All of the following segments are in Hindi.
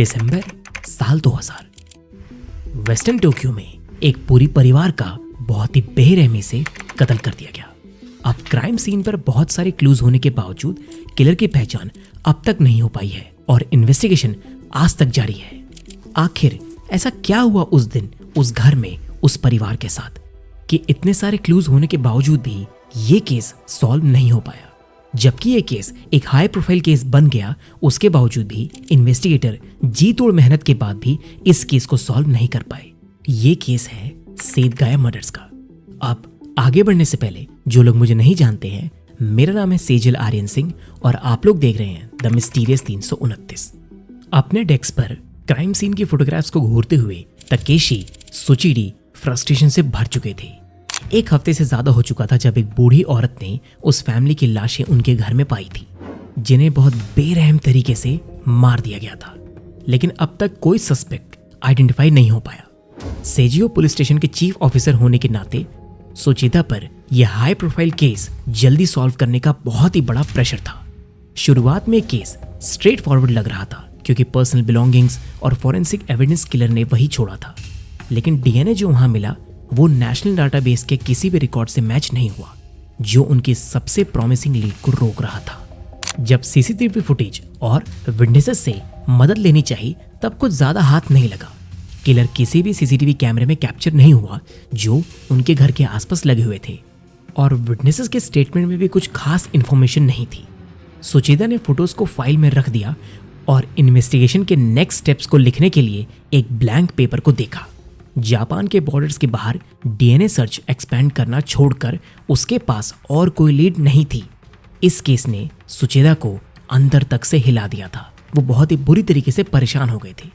दिसंबर साल 2000। वेस्टर्न टोक्यो में एक पूरी परिवार का बहुत ही बेरहमी से कत्ल कर दिया गया। अब क्राइम सीन पर बहुत सारे क्लूज होने के बावजूद किलर की पहचान अब तक नहीं हो पाई है और इन्वेस्टिगेशन आज तक जारी है। आखिर ऐसा क्या हुआ उस दिन उस घर में उस परिवार के साथ कि इतने सारे क्लूज होने के बावजूद भी ये केस सॉल्व नहीं हो पाया। जबकि ये केस एक हाई प्रोफाइल केस बन गया, उसके बावजूद भी इन्वेस्टिगेटर जी तोड़ मेहनत के बाद भी इस केस को सॉल्व नहीं कर पाए। ये केस है सेदगाया मर्डर्स का। अब आगे बढ़ने से पहले जो लोग मुझे नहीं जानते हैं, मेरा नाम है सेजल आर्यन सिंह और आप लोग देख रहे हैं द मिस्टीरियस 329। अपने डेस्क पर क्राइम सीन की फोटोग्राफ्स को घूरते हुए तकेशी सुचिडी फ्रस्ट्रेशन से भर चुके थे। एक हफ्ते से ज्यादा हो चुका था जब एक बूढ़ी औरत ने उस फैमिली की लाशें उनके घर में पाई थी, जिन्हें बहुत बेरहम तरीके से मार दिया गया था। लेकिन अब तक कोई सस्पेक्ट आइडेंटिफाई नहीं हो पाया। सेजियो पुलिस स्टेशन के चीफ ऑफिसर होने के नाते सुचिता पर यह हाई प्रोफाइल केस जल्दी सॉल्व करने का बहुत ही बड़ा प्रेशर था। शुरुआत में केस स्ट्रेट फॉरवर्ड लग रहा था क्योंकि पर्सनल बिलोंगिंग्स और फॉरेंसिक एविडेंस किलर ने वही छोड़ा था। लेकिन डीएनए जो वहां मिला वो नेशनल डाटाबेस के किसी भी रिकॉर्ड से मैच नहीं हुआ, जो उनकी सबसे प्रॉमिसिंग लीड को रोक रहा था। जब सीसीटीवी फुटेज और विटनेसेस से मदद लेनी चाहिए तब कुछ ज्यादा हाथ नहीं लगा। किलर किसी भी सीसीटीवी कैमरे में कैप्चर नहीं हुआ जो उनके घर के आसपास लगे हुए थे और विटनेसेस के स्टेटमेंट में भी कुछ खास इंफॉर्मेशन नहीं थी। सुचिता ने फोटोज को फाइल में रख दिया और इन्वेस्टिगेशन के नेक्स्ट स्टेप्स को लिखने के लिए एक ब्लैंक पेपर को देखा। जापान के बॉर्डर्स के बाहर डीएनए सर्च एक्सपैंड करना छोड़कर उसके पास और कोई लीड नहीं थी। इस केस ने सुचिता को अंदर तक से हिला दिया था। वो बहुत ही बुरी तरीके से परेशान हो गए थे।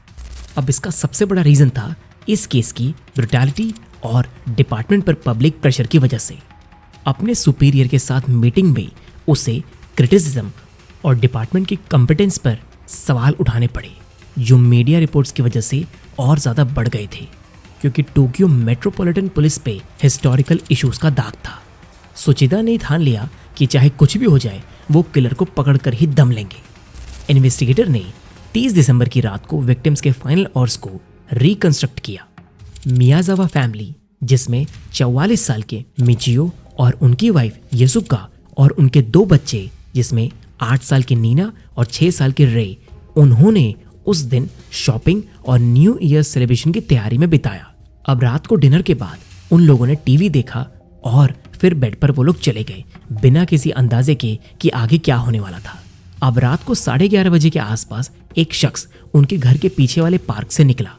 अब इसका सबसे बड़ा रीजन था इस केस की ब्रुटैलिटी और डिपार्टमेंट पर पब्लिक प्रेशर की वजह से। अपने सुपीरियर के साथ मीटिंग में उसे क्रिटिसिज्म और डिपार्टमेंट की कॉम्पिटेंस पर सवाल उठाने पड़े, जो मीडिया रिपोर्ट्स की वजह से और ज़्यादा बढ़ गए थे क्योंकि टोक्यो मेट्रोपॉलिटन पुलिस पे हिस्टोरिकल इश्यूज का दाग था। सुचिता ने ठान लिया कि चाहे कुछ भी हो जाए वो किलर को पकड़कर ही दम लेंगे। इन्वेस्टिगेटर ने 30 दिसंबर की रात को विक्टिम्स के फाइनल ऑर्स को रिकंस्ट्रक्ट किया। मियाजावा फैमिली, जिसमें 44 साल के मिचियो और उनकी वाइफ यसुका और उनके 2 बच्चे जिसमें 8 साल की नीना और 6 साल के रे, उन्होंने उस दिन शॉपिंग और न्यू ईयर सेलिब्रेशन की तैयारी में बिताया। अब रात को डिनर के बाद उन लोगों ने टीवी देखा और फिर बेड पर वो लोग चले गए बिना किसी अंदाजे के कि आगे क्या होने वाला था। अब रात को 11:30 बजे के आसपास एक शख्स उनके घर के पीछे वाले पार्क से निकला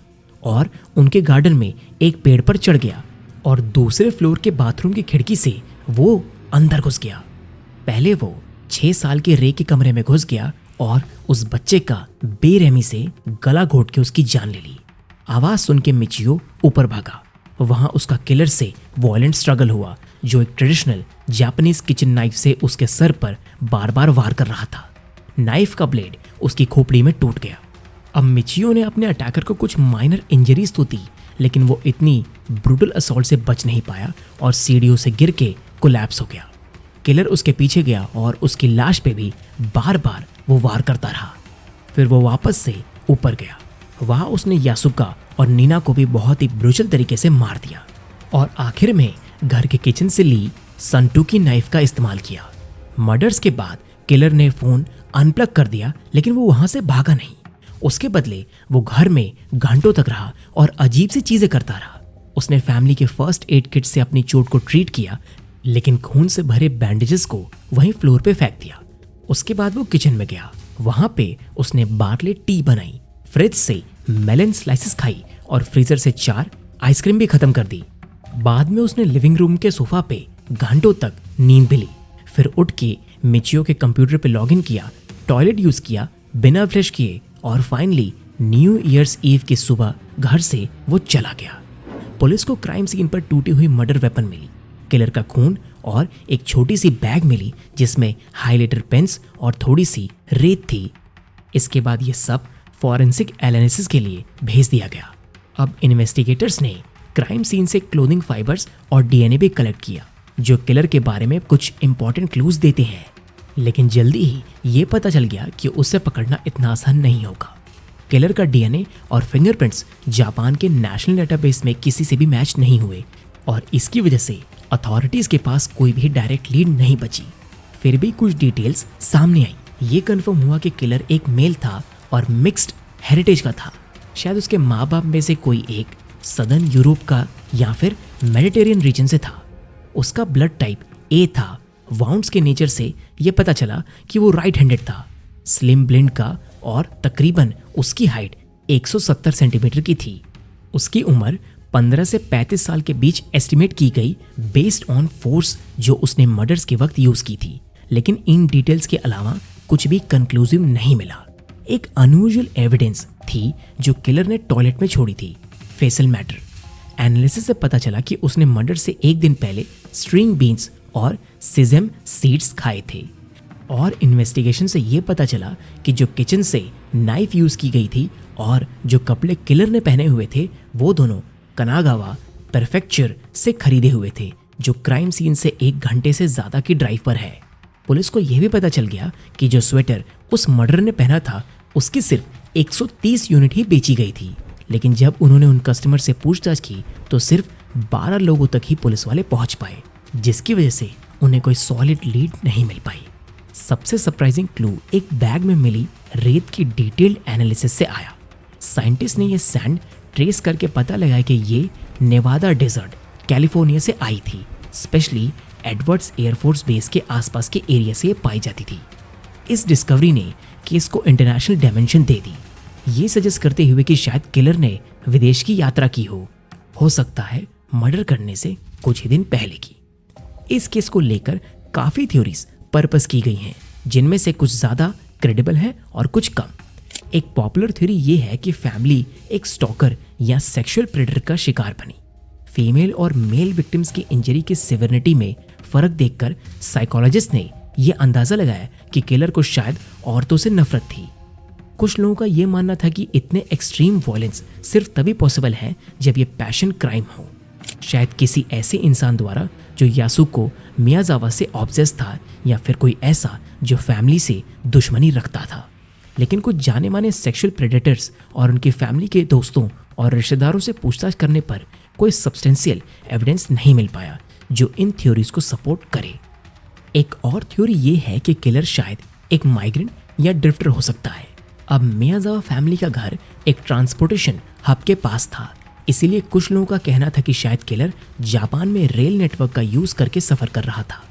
और उनके गार्डन में एक पेड़ पर चढ़ गया और दूसरे फ्लोर के बाथरूम की खिड़की से वो अंदर घुस गया। पहले वो 6 साल के रे के कमरे में घुस गया और उस बच्चे का बेरहमी से गला घोट के उसकी जान ले ली। आवाज सुन के मिचियो ऊपर भागा। वहां उसका किलर से वॉयलेंट स्ट्रगल हुआ, जो एक ट्रेडिशनल जापानीज किचन नाइफ से उसके सर पर बार बार वार कर रहा था। नाइफ का ब्लेड उसकी खोपड़ी में टूट गया। अब मिचियो ने अपने अटैकर को कुछ माइनर इंजरीज तो दी, लेकिन वो इतनी ब्रूटल असॉल्ट से बच नहीं पाया और सीढ़ियों से गिर के कोलैप्स हो गया। किलर उसके पीछे गया और उसकी लाश पे भी बार बार वो वार करता रहा। फिर वो वापस से ऊपर गया। वहां उसने यासुका और नीना को भी बहुत ही ब्रूटल तरीके से मार दिया और आखिर में घर के किचन से ली संटूकी नाइफ का इस्तेमाल किया। मर्डर्स के बाद किलर ने फोन अनप्लग कर दिया, लेकिन वो वहां से भागा नहीं। उसके बदले वो घर में घंटों तक रहा और अजीब सी चीजें करता रहा। उसने फैमिली के फर्स्ट एड किट से अपनी चोट को ट्रीट किया, लेकिन खून से भरे बैंडेजेस को वहीं फ्लोर पे फेंक दिया। उसके बाद वो किचन में गया। वहां पे उसने बार्ले टी बनाई, फ्रिज से मेलन स्लाइसेस खाई और फ्रीजर से 4 आइसक्रीम भी खत्म कर दी। बाद में उसने लिविंग रूम के सोफा पे घंटों तक नींद भी ली। फिर उठ के मिचियो के कंप्यूटर पे लॉगिन किया, टॉयलेट यूज किया बिना ब्रश किए और फाइनली न्यू ईयर्स ईव की सुबह घर से वो चला गया। पुलिस को क्राइम सीन पर टूटी हुई मर्डर वेपन मिली, किलर का खून और एक छोटी सी बैग मिली जिसमें हाइलाइटर पेन्स और थोड़ी सी रेत थी। इसके बाद ये सब फॉरेंसिक एनालिसिस के लिए भेज दिया गया। अब इन्वेस्टिगेटर्स ने क्राइम सीन से क्लोथिंग फाइबर्स और डीएनए भी कलेक्ट किया, जो किलर के बारे में कुछ इंपॉर्टेंट क्लूज देते हैं। लेकिन जल्दी ही ये पता चल गया कि उसे पकड़ना इतना आसान नहीं होगा। किलर का डीएनए और फिंगरप्रिंट्स जापान के नेशनल डेटाबेस में किसी से भी मैच नहीं हुए और इसकी वजह से अथॉरिटीज के पास कोई भी डायरेक्ट लीड नहीं बची। फिर भी कुछ डिटेल्स सामने आई। ये कंफर्म हुआ कि किलर एक मेल था और मिक्स्ड हेरिटेज का था। शायद उसके माँ बाप में से कोई एक सदर्न यूरोप का या फिर मेडिटेरियन रीजन से था। उसका ब्लड टाइप ए था। वाउंड्स के नेचर से यह पता चला कि वो राइट हैंडेड था। स्लिम ब्लिंड का और तकरीबन उसकी हाइट 170 सेंटीमीटर की थी। उसकी उम्र 15 से 35 साल के बीच एस्टिमेट की गई बेस्ड ऑन फोर्स जो उसने मर्डर्स के वक्त यूज की थी, लेकिन इन डिटेल्स के अलावा कुछ भी कंक्लूसिव नहीं मिला। एक अनयूजुअल एविडेंस थी जो किलर ने टॉयलेट में छोड़ी थी, फेशियल मैटर। एनालिसिस से पता चला कि उसने मर्डर से एक दिन पहले स्ट्रिंग बीन्स और सिजेम सीड्स खाए थे और इन्वेस्टिगेशन से यह पता चला कि जो किचन से नाइफ यूज की गई थी और जो कपड़े किलर ने पहने हुए थे वो दोनों कनागावा प्रेफेक्चर से खरीदे हुए थे, जो क्राइम सीन से 1 घंटे से ज्यादा की ड्राइव पर है। पुलिस को यह भी पता चल गया कि जो स्वेटर उस मर्डर ने पहना था उसकी सिर्फ 130 यूनिट ही बेची गई थी, लेकिन जब उन्होंने उन कस्टमर से पूछताछ की तो सिर्फ 12 लोगों तक ही पुलिस वाले पहुंच पाए, जिसकी वजह से उन्हें कोई सॉलिड लीड नहीं मिल पाई। सबसे सरप्राइजिंग क्लू एक बैग में मिली रेत की डिटेल्ड एनालिसिस से आया। साइंटिस्ट ने यह सैंड ट्रेस करके पता लगाया कि ये नेवादा डेजर्ट कैलिफोर्निया से आई थी, स्पेशली एडवर्ड्स एयरफोर्स बेस के आसपास के एरिया से पाई जाती थी। इस डिस्कवरी ने केस को इंटरनेशनल डायमेंशन दे दी, ये सजेस्ट करते हुए कि शायद किलर ने विदेश की यात्रा की हो सकता है मर्डर करने से कुछ ही दिन पहले की। इस केस को लेकर काफी थ्योरीज पर्पस की गई हैं, जिनमें से कुछ ज्यादा क्रेडिबल है और कुछ कम। एक पॉपुलर थ्योरी ये है कि फैमिली एक स्टॉकर या सेक्सुअल प्रेडेटर का शिकार बनी। फीमेल और मेल विक्टिम्स की इंजरी की सिवियरिटी में फर्क देखकर साइकोलॉजिस्ट ने यह अंदाजा लगाया कि किलर को शायद औरतों से नफरत थी। कुछ लोगों का यह मानना था कि इतने एक्सट्रीम वायलेंस सिर्फ तभी पॉसिबल है जब यह पैशन क्राइम हो, शायद किसी ऐसे इंसान द्वारा जो यासुको मियाजावा से ऑब्सेस था या फिर कोई ऐसा जो फैमिली से दुश्मनी रखता था। लेकिन कुछ जाने माने सेक्सुअल प्रेडेटर्स और उनकी फैमिली के दोस्तों और रिश्तेदारों से पूछताछ करने पर कोई सब्सटेंशियल एविडेंस नहीं मिल पाया जो इन थ्योरीज को सपोर्ट करे। एक और थ्योरी ये है कि किलर शायद एक माइग्रेंट या ड्रिफ्टर हो सकता है। अब मियाजावा फैमिली का घर एक ट्रांसपोर्टेशन हब के पास था, इसीलिए कुछ लोगों का कहना था कि शायद किलर जापान में रेल नेटवर्क का यूज करके सफर कर रहा था।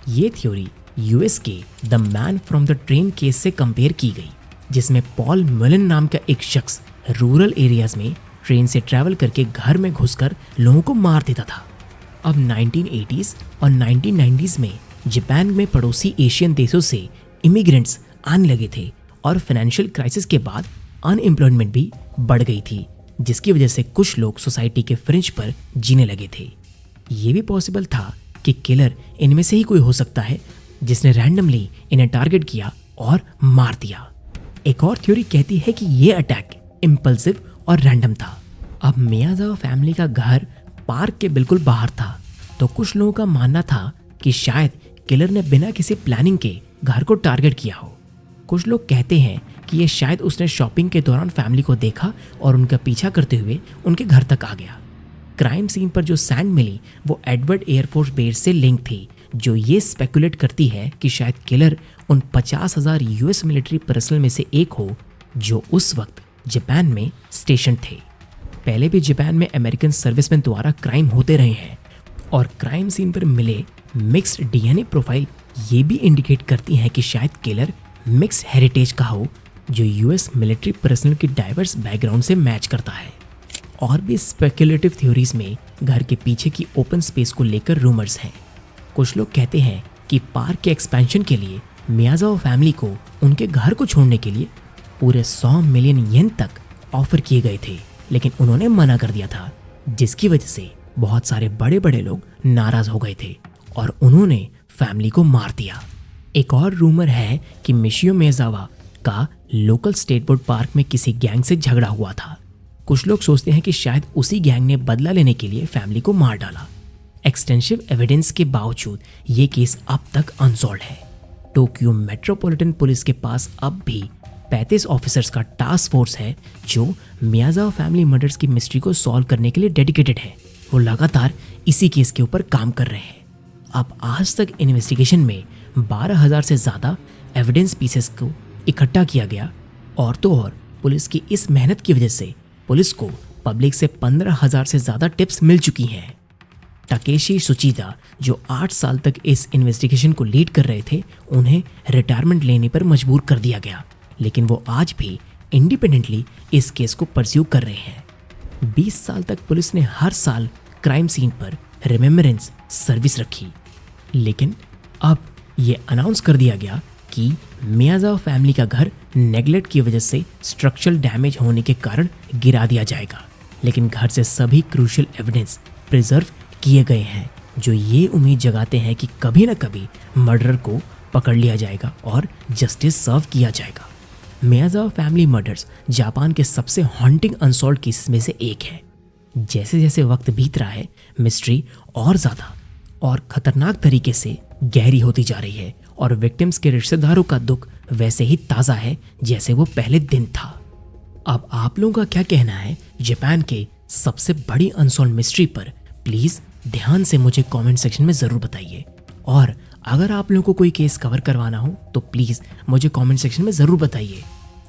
ये थ्योरी यूएस के the man from the train case से कंपेयर की गई, जिसमें पॉल मुलन नाम का एक शख्स रूरल एरियाज में ट्रेन से ट्रैवल करके घर में घुसकर लोगों को मार देता था। अब 1980s और 1990s में जापान में पड़ोसी एशियन देशों से इमिग्रेंट्स आने लगे थे और फाइनेंशियल क्राइसिस के बाद अनएम्प्लॉयमेंट भी बढ़ गई थी, जिसकी वजह से कुछ लोग सोसाइटी के फ्रिंज पर जीने लगे थे। ये भी पॉसिबल था कि किलर इनमें से ही कोई हो सकता है जिसने रैंडमली इन्हें टारगेट किया और मार दिया। एक और थ्योरी कहती है कि ये अटैक इम्पल्सिव और रैंडम था। अब मियाजावा फैमिली का घर पार्क के बिल्कुल बाहर था, तो कुछ लोगों का मानना था कि शायद किलर ने बिना किसी प्लानिंग के घर को टारगेट किया हो। कुछ लोग कहते हैं कि ये शायद उसने शॉपिंग के दौरान फैमिली को देखा और उनका पीछा करते हुए उनके घर तक आ गया। क्राइम सीन पर जो सैंड मिली वो एडवर्ड एयरफोर्स बेस से लिंक थी, जो ये स्पेकुलेट करती है कि शायद किलर उन 50,000 यूएस मिलिट्री पर्सनल में से एक हो जो उस वक्त जापान में स्टेशन थे। पहले भी जापान में अमेरिकन सर्विसमैन द्वारा क्राइम होते रहे हैं और क्राइम सीन पर मिले मिक्स्ड डीएनए प्रोफाइल ये भी इंडिकेट करती है कि शायद किलर मिक्स हेरिटेज का हो जो यूएस मिलिट्री पर्सनल की डाइवर्स बैकग्राउंड से मैच करता है। और भी स्पेकुलेटिव थ्योरीज में घर के पीछे की ओपन स्पेस को लेकर रूमर्स हैं। कुछ लोग कहते हैं कि पार्क के एक्सपेंशन के लिए मियाजावा फैमिली को उनके घर को छोड़ने के लिए पूरे 100 मिलियन येन तक ऑफर किए गए थे, लेकिन उन्होंने मना कर दिया था, जिसकी वजह से बहुत सारे बड़े बड़े लोग नाराज हो गए थे और उन्होंने फैमिली को मार दिया। एक और रूमर है कि मिशियो मियाजावा का लोकल स्टेट बोर्ड पार्क में किसी गैंग से झगड़ा हुआ था। कुछ लोग सोचते हैं कि शायद उसी गैंग ने बदला लेने के लिए फैमिली को मार डाला। एक्सटेंसिव एविडेंस के बावजूद ये केस अब तक अनसॉल्व्ड है। टोक्यो मेट्रोपॉलिटन पुलिस के पास अब भी 35 ऑफिसर्स का टास्क फोर्स है जो मियाज़ावा फैमिली मर्डर्स की मिस्ट्री को सॉल्व करने के लिए डेडिकेटेड है। वो लगातार इसी केस के ऊपर काम कर रहे हैं। अब आज तक इन्वेस्टिगेशन में 12,000 से ज़्यादा एविडेंस पीसेस को इकट्ठा किया गया और तो और पुलिस की इस मेहनत की वजह से पुलिस को पब्लिक से 15,000 से ज़्यादा टिप्स मिल चुकी हैं। टाकेशी सुचिदा जो 8 साल तक इस इन्वेस्टिगेशन को लीड कर रहे थे, उन्हें रिटायरमेंट लेने पर मजबूर कर दिया गया, लेकिन वो आज भी इंडिपेंडेंटली इस केस को परस्यू कर रहे हैं। 20 साल तक पुलिस ने हर साल क्राइम सीन पर रिमेम्बरेंस सर्विस रखी, लेकिन अब ये अनाउंस कर दिया गया कि मियाज़ावा फैमिली का घर नेगलेक्ट की वजह से स्ट्रक्चरल डैमेज होने के कारण गिरा दिया जाएगा, लेकिन घर से सभी क्रूशियल एविडेंस प्रिजर्व किए गए हैं जो ये उम्मीद जगाते हैं कि कभी न कभी मर्डरर को पकड़ लिया जाएगा और जस्टिस सर्व किया जाएगा। मियाज़ावा फैमिली मर्डर्स जापान के सबसे हॉन्टिंग अनसॉल्व्ड केसेस में से एक है। जैसे जैसे वक्त बीत रहा है, मिस्ट्री और ज़्यादा और खतरनाक तरीके से गहरी होती जा रही है और विक्टिम्स के रिश्तेदारों का दुख वैसे ही ताज़ा है जैसे वो पहले दिन था। अब आप लोगों का क्या कहना है जापान के सबसे बड़ी अनसॉल्व्ड मिस्ट्री पर? प्लीज़ ध्यान से मुझे कमेंट सेक्शन में ज़रूर बताइए। और अगर आप लोगों को कोई केस कवर करवाना हो तो प्लीज़ मुझे कमेंट सेक्शन में ज़रूर बताइए।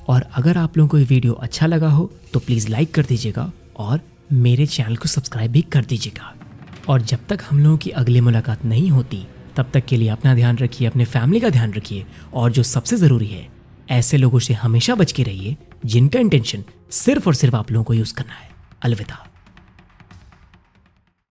और अगर आप लोगों को ये वीडियो अच्छा लगा हो तो प्लीज़ लाइक कर दीजिएगा और मेरे चैनल को सब्सक्राइब भी कर दीजिएगा। और जब तक हम लोगों की अगली मुलाकात नहीं होती तब तक के लिए अपना ध्यान रखिए, अपने फैमिली का ध्यान रखिए और जो सबसे ज़रूरी है, ऐसे लोगों से हमेशा बच के रहिए जिनका इंटेंशन सिर्फ और सिर्फ आप लोगों को यूज़ करना है। अलविदा।